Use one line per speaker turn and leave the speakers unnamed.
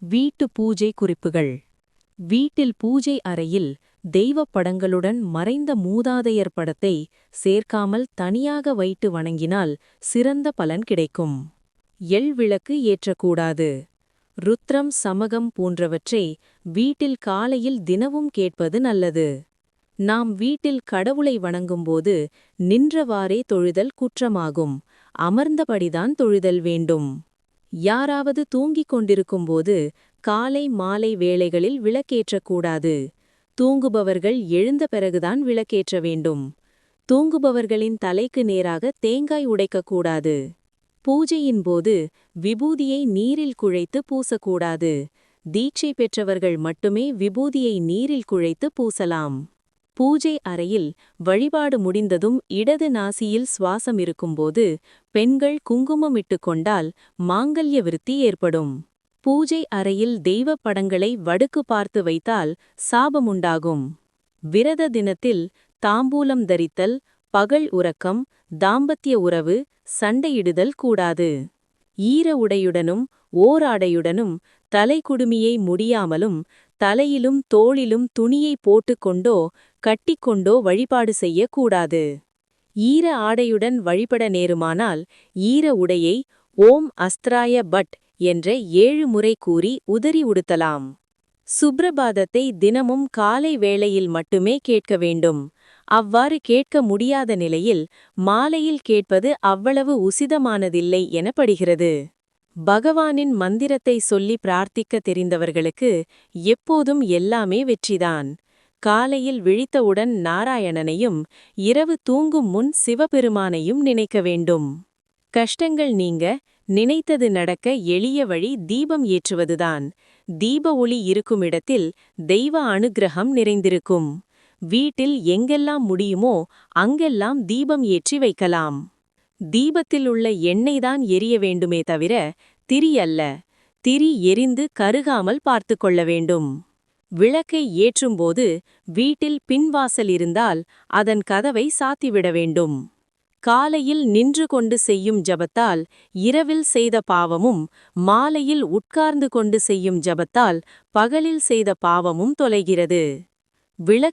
வீட்டு பூஜை குறிப்புகள். வீட்டில் பூஜை அறையில் தெய்வப் படங்களுடன் மறைந்த மூதாதையர் படத்தை சேர்க்காமல் தனியாக வைத்து வணங்கினால் சிறந்த பலன் கிடைக்கும். எள் விளக்கு ஏற்றக்கூடாது. ருத்ரம் சமகம் போன்றவற்றை வீட்டில் காலையில் தினமும் கேட்பது நல்லது. நாம் வீட்டில் கடவுளை வணங்கும்போது நின்றவாறே தொழுதல் குற்றமாகும். அமர்ந்தபடிதான் தொழுதல் வேண்டும். யாராவது தூங்கிக் கொண்டிருக்கும்போது காலை மாலை வேளைகளில் விளக்கேற்றக்கூடாது. தூங்குபவர்கள் எழுந்த பிறகுதான் விளக்கேற்ற வேண்டும். தூங்குபவர்களின் தலைக்கு நேராக தேங்காய் உடைக்கக்கூடாது. பூஜையின் போது விபூதியை நீரில் குழைத்து பூசக்கூடாது. தீட்சை பெற்றவர்கள் மட்டுமே விபூதியை நீரில் குழைத்து பூசலாம். பூஜை அறையில் வழிபாடு முடிந்ததும் இடது நாசியில் சுவாசம் இருக்கும்போது பெண்கள் குங்குமமிட்டு கொண்டால் மாங்கல்ய விருத்தி ஏற்படும். பூஜை அறையில் தெய்வப் படங்களை வடுக்கு பார்த்து வைத்தால் சாபமுண்டாகும். விரத தினத்தில் தாம்பூலம் தரித்தல், பகல் உறக்கம், தாம்பத்திய உறவு, சண்டையிடுதல் கூடாது. ஈர உடையுடனும் ஓராடையுடனும் தலைக்குடுமியை முடியாமலும் தலையிலும் தோளிலும் துணியை போட்டுக்கொண்டோ கட்டிக்கொண்டோ வழிபாடு செய்யக்கூடாது. ஈர ஆடையுடன் வழிபட நேருமானால் ஈர உடையை ஓம் அஸ்திராய பட் என்ற 7 முறை கூறி உதறி உடுத்தலாம். சுப்ரபாதத்தை தினமும் காலை வேளையில் மட்டுமே கேட்க வேண்டும். அவ்வாறு கேட்க முடியாத நிலையில் மாலையில் கேட்பது அவ்வளவு உசிதமானதில்லை எனப்படுகிறது. பகவானின் மந்திரத்தை சொல்லி பிரார்த்திக்க தெரிந்தவர்களுக்கு எப்போதும் எல்லாமே வெற்றிதான். காலையில் விழித்தவுடன் நாராயணனையும் இரவு தூங்கும் முன் சிவபெருமானையும் நினைக்க வேண்டும். கஷ்டங்கள் நீங்க நினைத்தது நடக்க எளிய வழி தீபம் ஏற்றுவதுதான். தீப ஒளி இருக்குமிடத்தில் தெய்வ அனுக்கிரகம் நிறைந்திருக்கும். வீட்டில் எங்கெல்லாம் முடியுமோ அங்கெல்லாம் தீபம் ஏற்றி வைக்கலாம். தீபத்தில் உள்ள எண்ணெய்தான் எரிய வேண்டுமே தவிர திரி அல்ல. திரி எரிந்து கருகாமல் பார்த்து கொள்ள வேண்டும். விளக்கை ஏற்றும்போது வீட்டில் பின்வாசல் இருந்தால் அதன் கதவை சாத்திவிட வேண்டும். காலையில் நின்று கொண்டு செய்யும் ஜபத்தால் இரவில் செய்த பாவமும், மாலையில் உட்கார்ந்து கொண்டு செய்யும் ஜபத்தால் பகலில் செய்த பாவமும் தொலைகிறது. விளக்கு